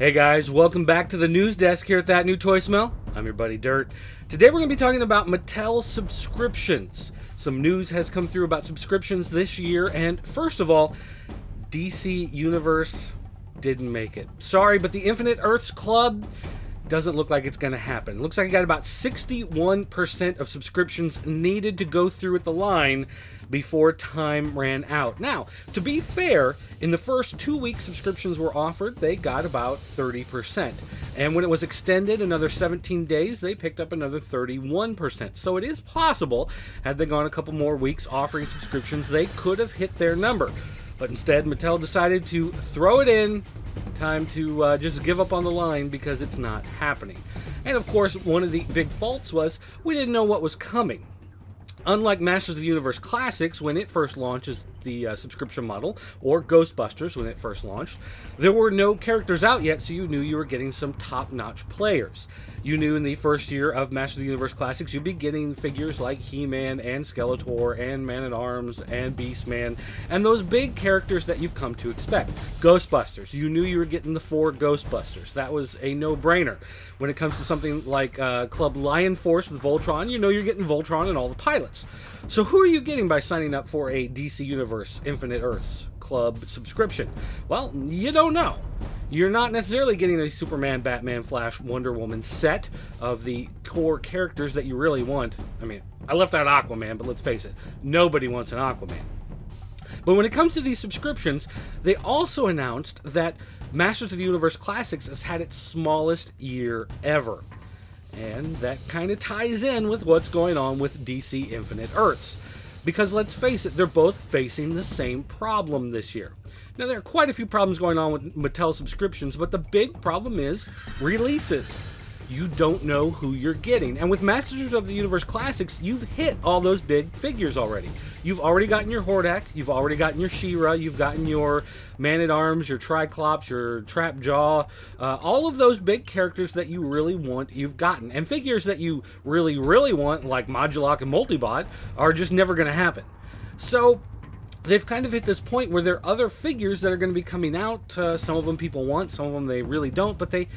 Hey guys, welcome back to the news desk here at That New Toy Smell. I'm your buddy Dirt. Today we're going to be talking about Mattel subscriptions. Some news has come through about subscriptions this year, and first of all, DC Universe didn't make it. Sorry, but the Infinite Earths Club doesn't look like it's going to happen. Looks like I got about 61% of subscriptions needed to go through at the line before time ran out. Now, to be fair, in the first 2 weeks subscriptions were offered, they got about 30%. And when it was extended another 17 days, they picked up another 31%. So it is possible, had they gone a couple more weeks offering subscriptions, they could have hit their number. But instead, Mattel decided to throw it in. Time to just give up on the line because it's not happening. And of course, one of the big faults was we didn't know what was coming. Unlike Masters of the Universe Classics, when it first launches the subscription model, or Ghostbusters when it first launched, there were no characters out yet, so you knew you were getting some top-notch players. You knew in the first year of Masters of the Universe Classics, you'd be getting figures like He-Man and Skeletor and Man-at-Arms and Beast-Man, and those big characters that you've come to expect. Ghostbusters, you knew you were getting the 4 Ghostbusters. That was a no-brainer. When it comes to something like Club Lion Force with Voltron, you know you're getting Voltron and all the pilots. So who are you getting by signing up for a DC Universe Infinite Earths Club subscription? Well, you don't know. You're not necessarily getting a Superman, Batman, Flash, Wonder Woman set of the core characters that you really want. I mean, I left out Aquaman, but let's face it, nobody wants an Aquaman. But when it comes to these subscriptions, they also announced that Masters of the Universe Classics has had its smallest year ever. And that kind of ties in with what's going on with DC Infinite Earths. Because let's face it, they're both facing the same problem this year. Now, there are quite a few problems going on with Mattel subscriptions, but the big problem is releases. You don't know who you're getting. And with Masters of the Universe Classics, you've hit all those big figures already. You've already gotten your Hordak, you've already gotten your She-Ra, you've gotten your Man-at-Arms, your Triclops, your Trapjaw, all of those big characters that you really want, you've gotten. And figures that you really, really want, like Modulok and Multibot, are just never going to happen. So they've kind of hit this point where there are other figures that are going to be coming out. Some of them people want, some of them they really don't, but they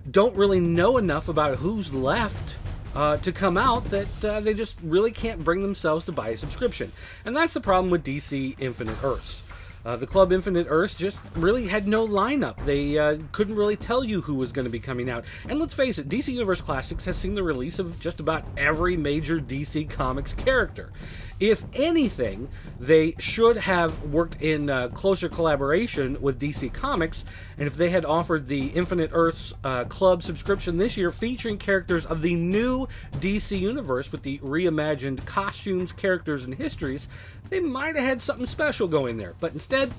don't really know enough about who's left to come out that they just really can't bring themselves to buy a subscription. And that's the problem with DC Infinite Earths. The Club Infinite Earths just really had no lineup. They couldn't really tell you who was going to be coming out. And let's face it, DC Universe Classics has seen the release of just about every major DC Comics character. If anything, they should have worked in closer collaboration with DC Comics, and if they had offered the Infinite Earths Club subscription this year featuring characters of the new DC Universe with the reimagined costumes, characters, and histories, they might have had something special going there. But instead,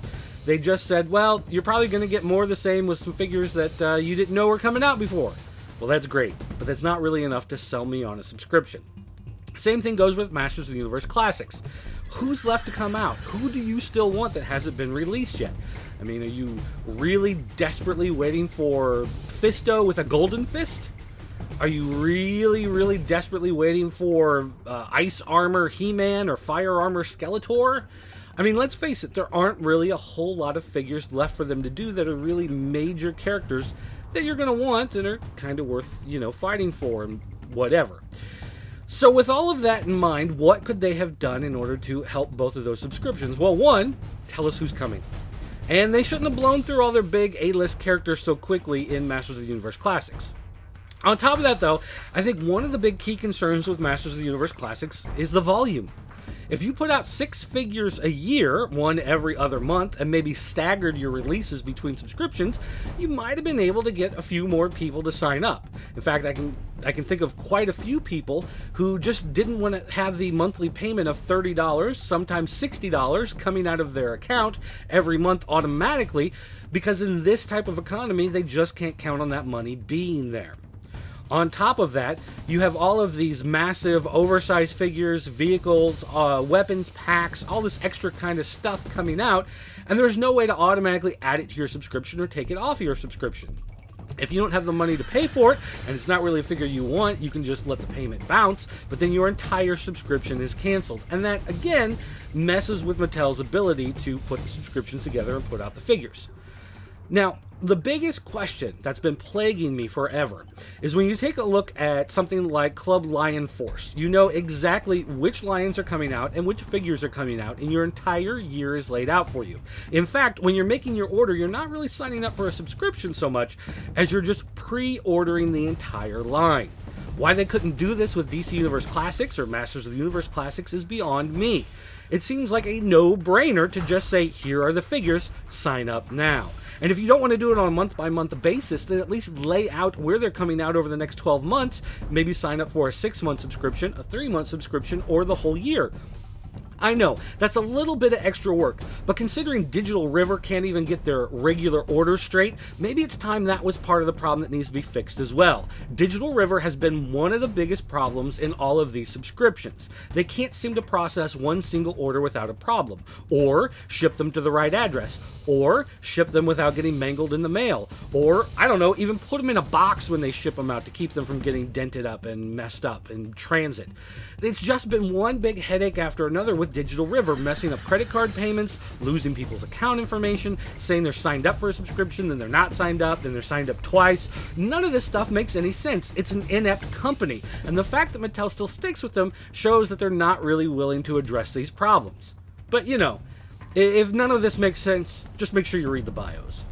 they just said, well, you're probably going to get more of the same with some figures that you didn't know were coming out before. Well, that's great, but that's not really enough to sell me on a subscription. Same thing goes with Masters of the Universe Classics. Who's left to come out? Who do you still want that hasn't been released yet? I mean, are you really desperately waiting for Fisto with a golden fist? Are you really, really desperately waiting for Ice Armor He-Man or Fire Armor Skeletor? I mean, let's face it, there aren't really a whole lot of figures left for them to do that are really major characters that you're going to want and are kind of worth, fighting for and whatever. So with all of that in mind, what could they have done in order to help both of those subscriptions? Well, one, tell us who's coming. And they shouldn't have blown through all their big A-list characters so quickly in Masters of the Universe Classics. On top of that, though, I think one of the big key concerns with Masters of the Universe Classics is the volume. If you put out 6 figures a year, one every other month, and maybe staggered your releases between subscriptions, you might have been able to get a few more people to sign up. In fact, I can think of quite a few people who just didn't want to have the monthly payment of $30, sometimes $60 coming out of their account every month automatically, because in this type of economy, they just can't count on that money being there. On top of that, you have all of these massive oversized figures, vehicles, weapons packs, all this extra kind of stuff coming out, and there's no way to automatically add it to your subscription or take it off your subscription. If you don't have the money to pay for it, and it's not really a figure you want, you can just let the payment bounce, but then your entire subscription is canceled. And that, again, messes with Mattel's ability to put the subscriptions together and put out the figures. Now, the biggest question that's been plaguing me forever is when you take a look at something like Club Lion Force, you know exactly which lions are coming out and which figures are coming out, and your entire year is laid out for you. In fact, when you're making your order, you're not really signing up for a subscription so much as you're just pre-ordering the entire line. Why they couldn't do this with DC Universe Classics or Masters of the Universe Classics is beyond me. It seems like a no-brainer to just say, here are the figures, sign up now. And if you don't want to do it on a month-by-month basis, then at least lay out where they're coming out over the next 12 months. Maybe sign up for a 6-month subscription, a 3-month subscription, or the whole year. I know, that's a little bit of extra work, but considering Digital River can't even get their regular orders straight, maybe it's time that was part of the problem that needs to be fixed as well. Digital River has been one of the biggest problems in all of these subscriptions. They can't seem to process one single order without a problem, or ship them to the right address, or ship them without getting mangled in the mail, or, I don't know, even put them in a box when they ship them out to keep them from getting dented up and messed up in transit. It's just been one big headache after another with Digital River, messing up credit card payments, losing people's account information, saying they're signed up for a subscription, then they're not signed up, then they're signed up twice. None of this stuff makes any sense. It's an inept company, and the fact that Mattel still sticks with them shows that they're not really willing to address these problems. But you know, if none of this makes sense, just make sure you read the bios.